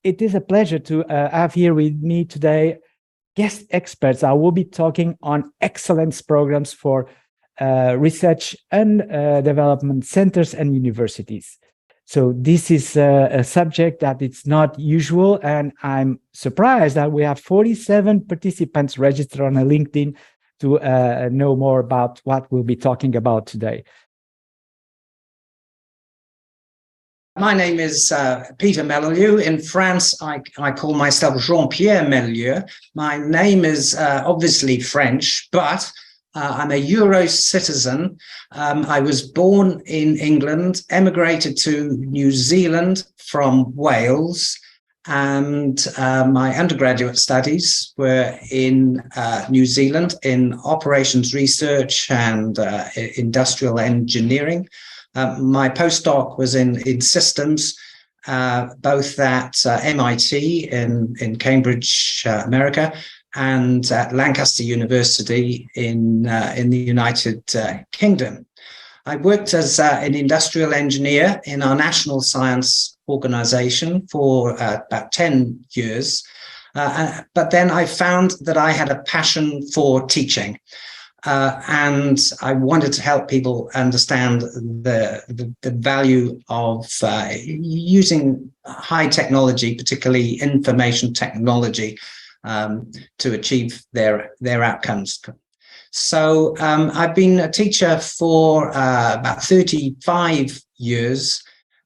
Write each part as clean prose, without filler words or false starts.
it is a pleasure to have here with me today guest experts. I will be talking on excellence programs for research and development centers and universities. So this is a subject that it's not usual, and I'm surprised that we have 47 participants registered on a LinkedIn to know more about what we'll be talking about today. My name is Peter Mellalieu. In France, I call myself Jean-Pierre Mellalieu. My name is obviously French, but I'm a Euro citizen. I was born in England, emigrated to New Zealand from Wales, and my undergraduate studies were in New Zealand in operations research and industrial engineering. My postdoc was in systems, both at MIT in Cambridge, America, and at Lancaster University in the United Kingdom. I worked as an industrial engineer in our national science organization for about 10 years. But then I found that I had a passion for teaching. And I wanted to help people understand the value of using high technology, particularly information technology, to achieve their outcomes. So I've been a teacher for about 35 years,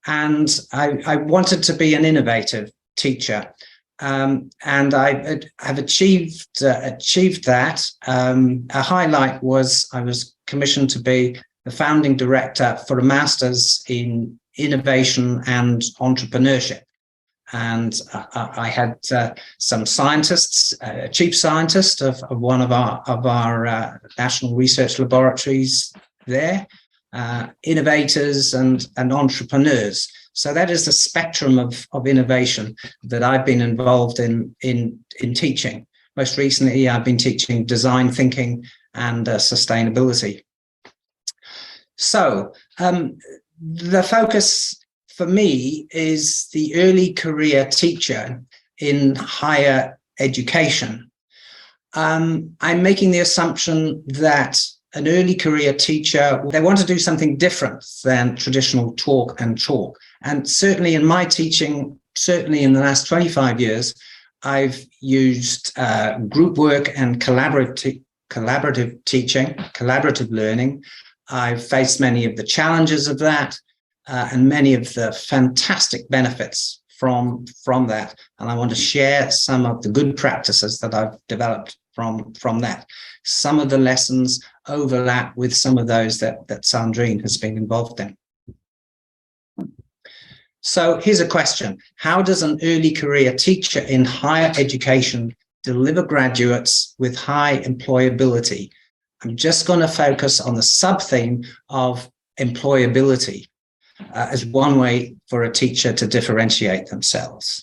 and I wanted to be an innovative teacher. And I have achieved that. A highlight was I was commissioned to be the founding director for a master's in innovation and entrepreneurship. And I had some scientists, chief scientist of one of our national research laboratories there, innovators and entrepreneurs. So that is the spectrum of innovation that I've been involved in teaching. Most recently, I've been teaching design thinking and sustainability. So the focus for me is the early career teacher in higher education. I'm making the assumption that an early career teacher, they want to do something different than traditional talk and chalk. And certainly in my teaching, certainly in the last 25 years, I've used group work and collaborative teaching, collaborative learning. I've faced many of the challenges of that and many of the fantastic benefits from that. And I want to share some of the good practices that I've developed from that. Some of the lessons overlap with some of those that Sandrine has been involved in. So here's a question. How does an early career teacher in higher education deliver graduates with high employability? I'm just going to focus on the sub-theme of employability as one way for a teacher to differentiate themselves.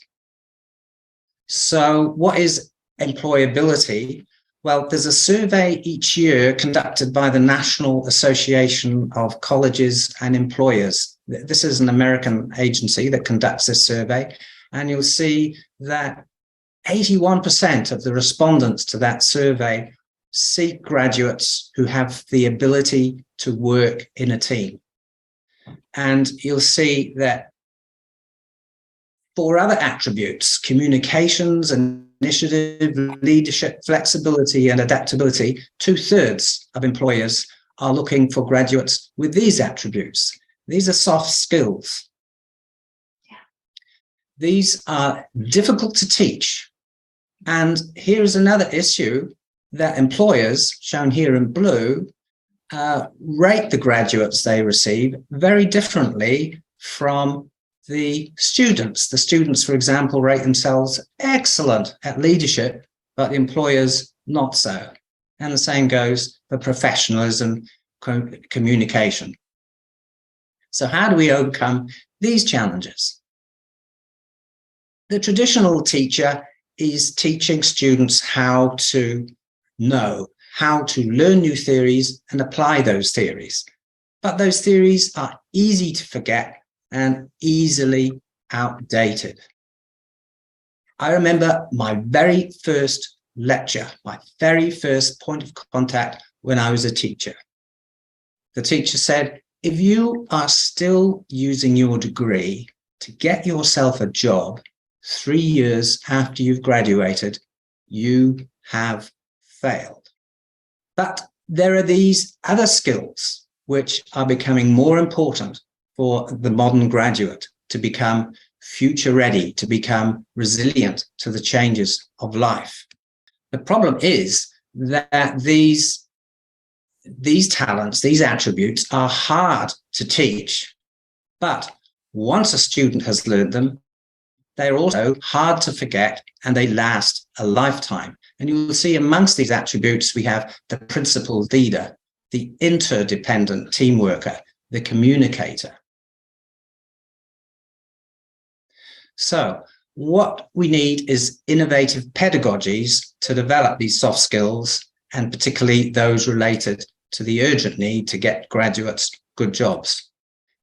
So what is employability? Well, there's a survey each year conducted by the National Association of Colleges and Employers. This is an American agency that conducts this survey, and you'll see that 81% of the respondents to that survey seek graduates who have the ability to work in a team. And you'll see that for other attributes, communications, initiative, leadership, flexibility, and adaptability, 2/3 of employers are looking for graduates with these attributes. These are soft skills. These are difficult to teach. And here is another issue that employers, shown here in blue, rate the graduates they receive very differently from the students. The students, for example, rate themselves excellent at leadership, but the employers not so. And the same goes for professionalism, communication. So how do we overcome these challenges? The traditional teacher is teaching students how to know, how to learn new theories and apply those theories. But those theories are easy to forget and easily outdated. I remember my very first lecture, my very first point of contact when I was a teacher. The teacher said, if you are still using your degree to get yourself a job 3 years after you've graduated, you have failed. But there are these other skills which are becoming more important for the modern graduate to become future ready, to become resilient to the changes of life. The problem is that these talents, these attributes are hard to teach, but once a student has learned them, they're also hard to forget and they last a lifetime. And you'll see amongst these attributes, we have the principal leader, the interdependent team worker, the communicator. So what we need is innovative pedagogies to develop these soft skills, and particularly those related to the urgent need to get graduates good jobs,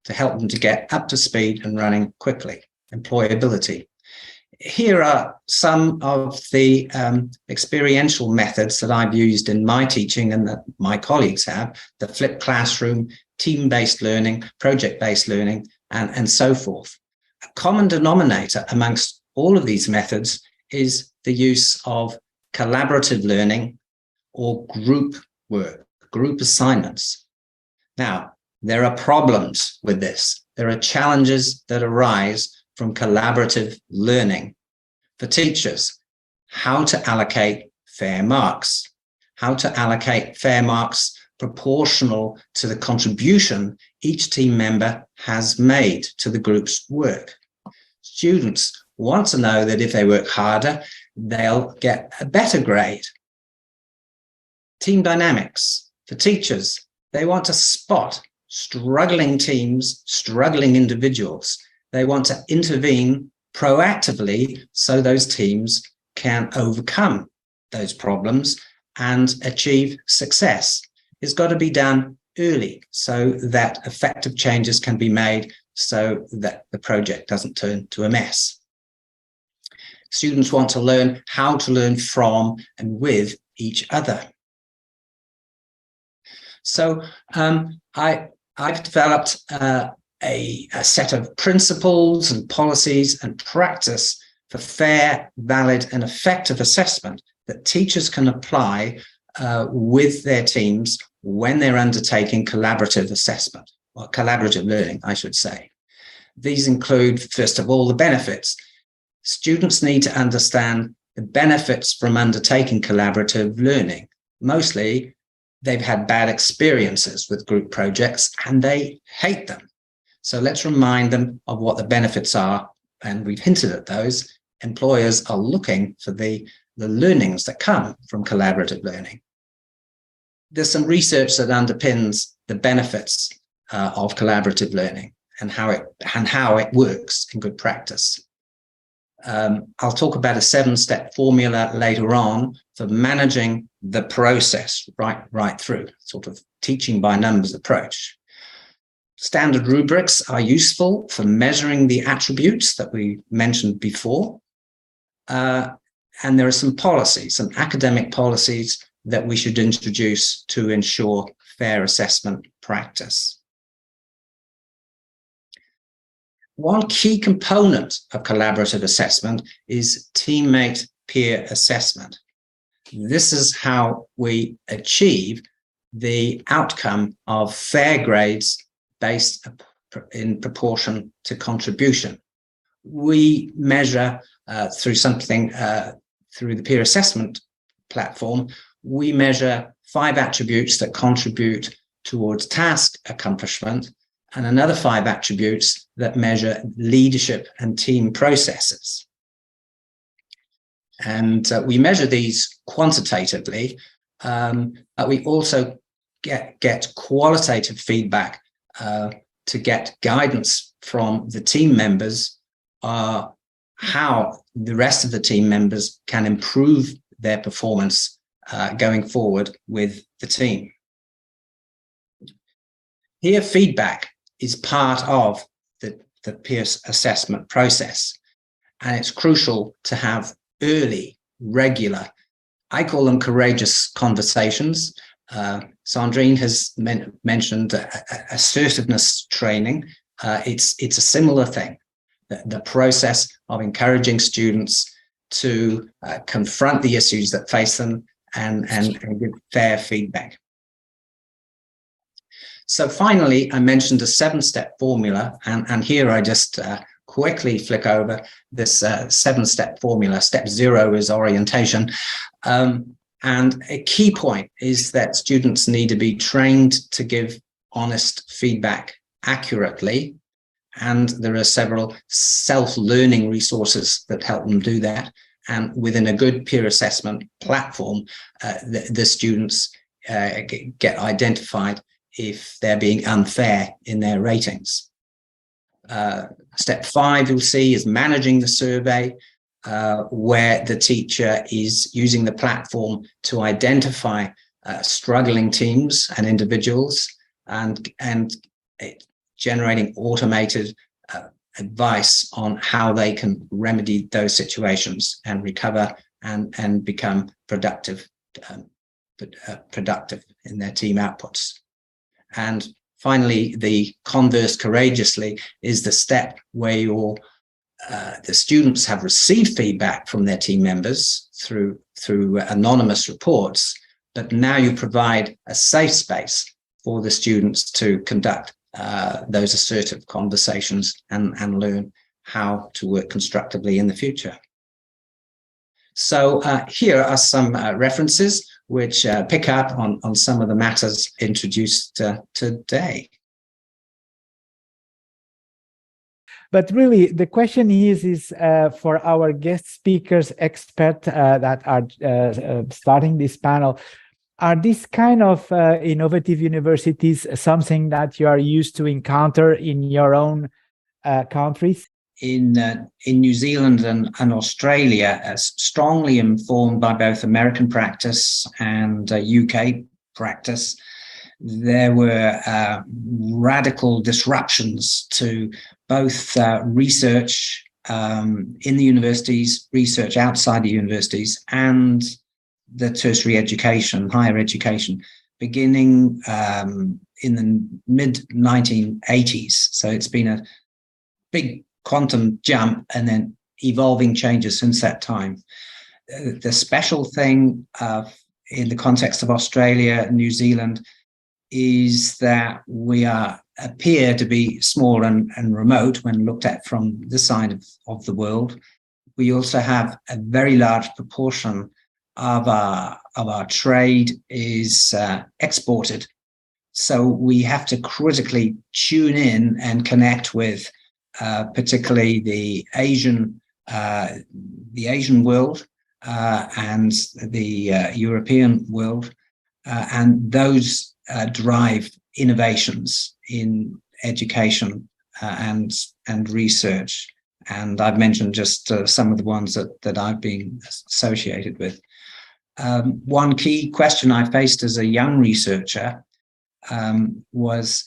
to help them to get up to speed and running quickly. Employability. Here are some of the experiential methods that I've used in my teaching and that my colleagues have: the flipped classroom, team-based learning, project-based learning, and so forth. A common denominator amongst all of these methods is the use of collaborative learning or group work, group assignments. Now, there are problems with this. There are challenges that arise from collaborative learning. For teachers, how to allocate fair marks, how to allocate fair marks proportional to the contribution each team member has made to the group's work. Students want to know that if they work harder, they'll get a better grade. Team dynamics. For teachers, they want to spot struggling teams, struggling individuals. They want to intervene proactively so those teams can overcome those problems and achieve success. It's got to be done early so that effective changes can be made so that the project doesn't turn to a mess. Students want to learn how to learn from and with each other. So I've developed a set of principles and policies and practice for fair, valid, and effective assessment that teachers can apply with their teams when they're undertaking collaborative assessment, or collaborative learning, I should say. These include, first of all, the benefits. Students need to understand the benefits from undertaking collaborative learning. Mostly, they've had bad experiences with group projects and they hate them. So let's remind them of what the benefits are, and we've hinted at those. Employers are looking for the learnings that come from collaborative learning. There's some research that underpins the benefits of collaborative learning and how it works in good practice. I'll talk about a 7-step formula later on for managing the process right through, sort of teaching by numbers approach. Standard rubrics are useful for measuring the attributes that we mentioned before. And there are some policies, some academic policies that we should introduce to ensure fair assessment practice. One key component of collaborative assessment is teammate peer assessment. This is how we achieve the outcome of fair grades based in proportion to contribution. We measure through the peer assessment platform, we measure 5 attributes that contribute towards task accomplishment and another 5 attributes that measure leadership and team processes. And we measure these quantitatively, but we also get qualitative feedback to get guidance from the team members how the rest of the team members can improve their performance going forward with the team. Here, feedback is part of the peer assessment process. And it's crucial to have early, regular, I call them courageous conversations. Sandrine has mentioned assertiveness training. It's a similar thing, the process of encouraging students to confront the issues that face them and give fair feedback. So finally, I mentioned a 7-step formula, and here I just quickly flick over this 7-step formula. Step 0 is orientation. And a key point is that students need to be trained to give honest feedback accurately. And there are several self-learning resources that help them do that. And within a good peer assessment platform, the students get identified if they're being unfair in their ratings. Step 5, you'll see, is managing the survey, where the teacher is using the platform to identify struggling teams and individuals and generating automated advice on how they can remedy those situations and recover and become productive in their team outputs. And finally, the converse courageously is the step where the students have received feedback from their team members through anonymous reports, but now you provide a safe space for the students to conduct those assertive conversations and learn how to work constructively in the future. So here are some references which pick up on some of the matters introduced today. But really, the question is for our guest speakers, experts that are starting this panel, are these kind of innovative universities something that you are used to encounter in your own countries? In New Zealand and Australia, strongly informed by both American practice and UK practice, there were radical disruptions to both research in the universities, research outside the universities, and the tertiary education, higher education, beginning in the mid-1980s. So it's been a big quantum jump and then evolving changes since that time. The special thing in the context of Australia, New Zealand, is that we appear to be small and remote when looked at from this side of the world. We also have a very large proportion of our trade is exported. So we have to critically tune in and connect with particularly the Asian world and the European world, and those drive innovations in education and research. And I've mentioned just some of the ones that I've been associated with. One key question I faced as a young researcher was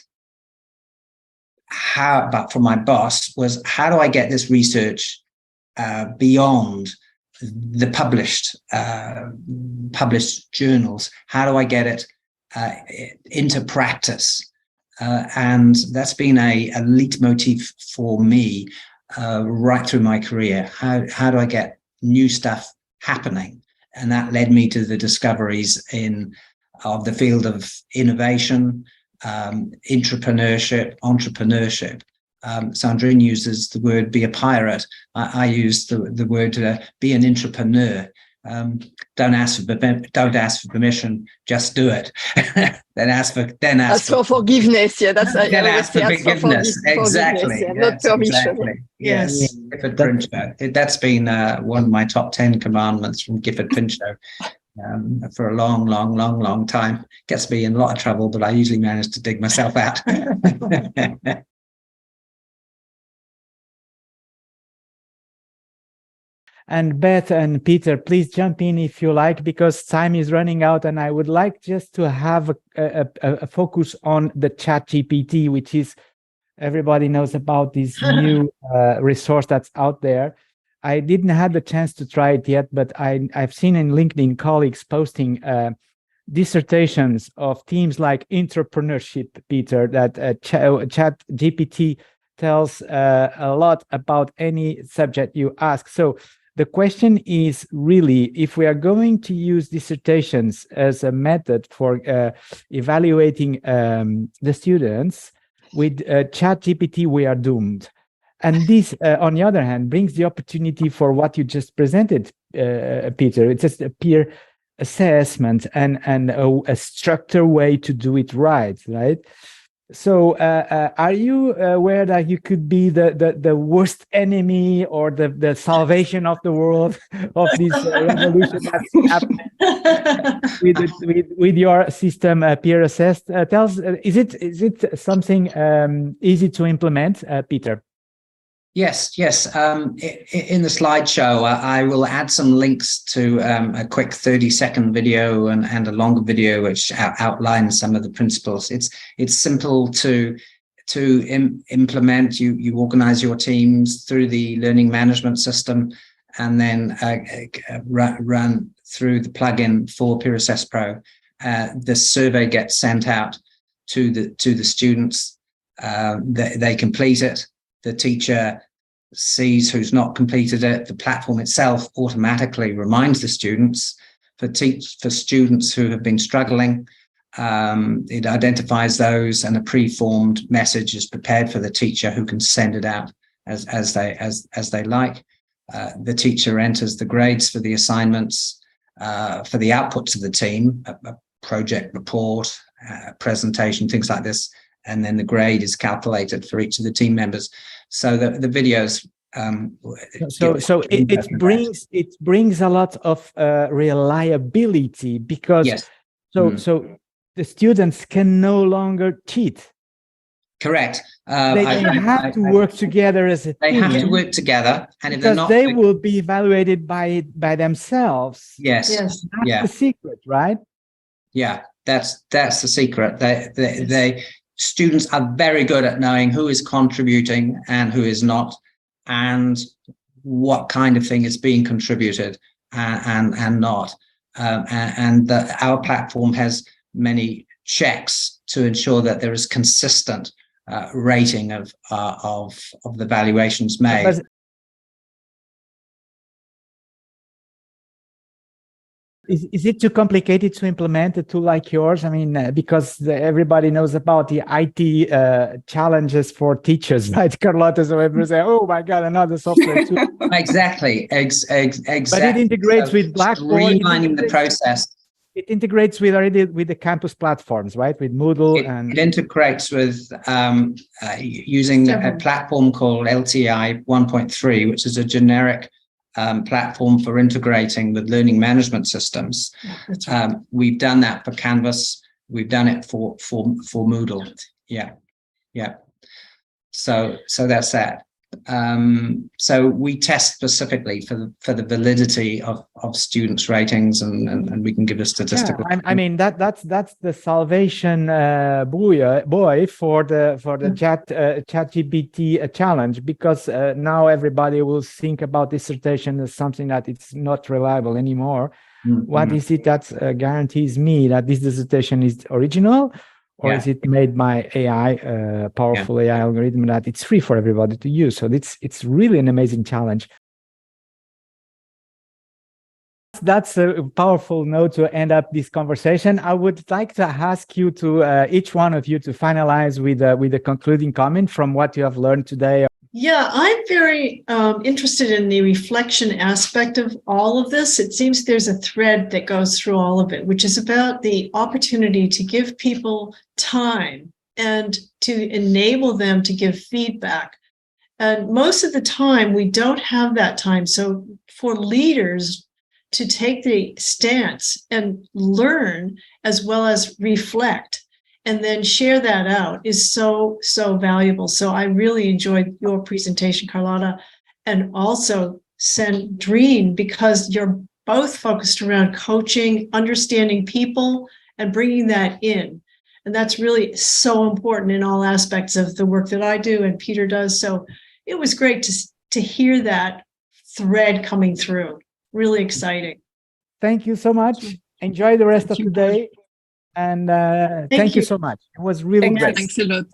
from my boss was, how do I get this research beyond the published journals? How do I get it into practice? And that's been a leitmotif for me right through my career. How do I get new stuff happening? And that led me to the discoveries of the field of innovation, entrepreneurship. Sandrine uses the word "be a pirate." I use the word "be an entrepreneur." Don't ask for permission, just do it. then ask for forgiveness. Yeah, that's then ask for forgiveness. Exactly. Yeah, not permission. Exactly. Yes. Gifford Pinchot. That's been one of my top 10 commandments from Gifford Pinchot. For a long time. Gets me in a lot of trouble, but I usually manage to dig myself out. And Beth and Peter, please jump in if you like, because time is running out, and I would like just to have a focus on the ChatGPT, which is, everybody knows about this new resource that's out there. I didn't have the chance to try it yet, but I've seen in LinkedIn colleagues posting dissertations of themes like entrepreneurship, Peter, that ChatGPT tells a lot about any subject you ask. So the question is really, if we are going to use dissertations as a method for evaluating the students, with ChatGPT, we are doomed. And this, on the other hand, brings the opportunity for what you just presented, Peter. It's just a peer assessment and a structured way to do it right? So are you aware that you could be the worst enemy or the salvation of the world of this revolution that's happening with your system, peer assessed? Is it something easy to implement, Peter? Yes. In the slideshow, I will add some links to a quick 30-second video and a longer video which outlines some of the principles. It's simple to implement. You organize your teams through the learning management system, and then run through the plugin for Peer Assess Pro. The survey gets sent out to the students. They complete it. The teacher sees who's not completed it. The platform itself automatically reminds the students. For students who have been struggling, it identifies those, and a pre-formed message is prepared for the teacher, who can send it out as they like. The teacher enters the grades for the assignments, for the outputs of the team, a project report, presentation, things like this, and then the grade is calculated for each of the team members. So the videos. It brings a lot of reliability, because yes. So the students can no longer cheat. Correct. They have to work together as a team. They have to work together, and if they're not, they will be evaluated by themselves. Yes. That's the secret, right? Yeah, that's the secret. They students are very good at knowing who is contributing and who is not, and what kind of thing is being contributed and not. Our platform has many checks to ensure that there is consistent rating of the valuations made. Is it too complicated to implement a tool like yours? I mean, because everybody knows about the IT challenges for teachers, right, Carlotta? So everyone say, "Oh my God, another software tool." Exactly. But it integrates with Blackboard. Streamlining the process. It integrates already with the campus platforms, right? With Moodle it integrates with using a platform called LTI 1.3, which is a generic platform for integrating with learning management systems. Right. We've done that for Canvas. We've done it for Moodle. Yeah. So that's that. So we test specifically for the validity of students' ratings, and we can give a statistical. Yeah, I mean that's the salvation boy for the ChatGPT challenge, because now everybody will think about dissertation as something that it's not reliable anymore. Mm-hmm. What is it that guarantees me that this dissertation is original? Or is it made by AI, powerful AI algorithm that it's free for everybody to use? So it's really an amazing challenge. That's a powerful note to end up this conversation. I would like to ask you each one of you to finalize with a concluding comment from what you have learned today. Yeah, I'm very interested in the reflection aspect of all of this. It seems there's a thread that goes through all of it, which is about the opportunity to give people time and to enable them to give feedback. And most of the time, we don't have that time. So for leaders to take the stance and learn as well as reflect, and then share that out is so valuable. So I really enjoyed your presentation, Carlotta, and also Sandrine, because you're both focused around coaching, understanding people, and bringing that in. And that's really so important in all aspects of the work that I do and Peter does. So it was great to hear that thread coming through. Really exciting. Thank you so much. Enjoy the rest of the day. And thank you so much. It was really great. Thanks a lot.